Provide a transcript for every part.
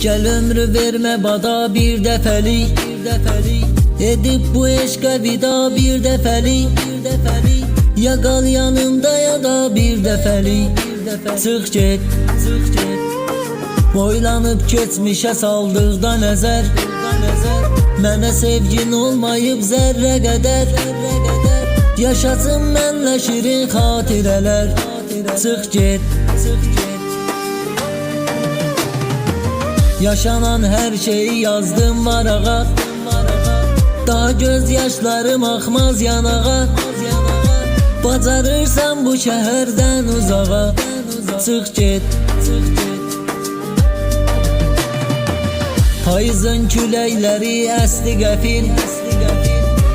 Gel ömrü verme bada bir defəlik, edip bu eşqə vida bir defəlik. Ya qal yanımda ya da bir defəlik. Çıx get, boylanıb keçmişə saldıqda nəzər. Mənə sevgin olmayıb zərrə qədər. Yaşasın mənlə şirin xatirələr. Çıx get. Yaşanan her şeyi yazdım varağa. Daha göz yaşlarım axmaz yanağa. Bacarırsan bu şəhərdən uzağa. Çıx get. Payızın küləkləri əsdi qəfil.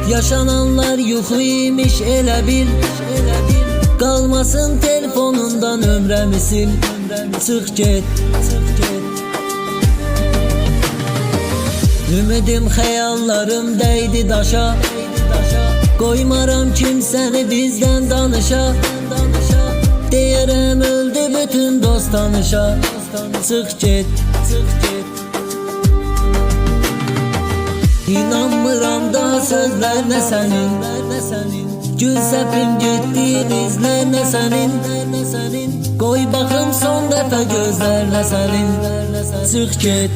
Yaşananlar yuxu imiş elə bil. Qalmasın telefonundan ömrəmi sil. Çıx get. Ümidim xəyallarım dəydi daşa. Qoymaram kimsəni bizdən danışa. Deyərəm öldü bütün dost tanışa. Çıx get. İnanmıram daha sözlərlə sənin. Gül səpim getdi dizlərlə sənin. Qoy baxım son dəfə gözlərlə sənin. Çıx get.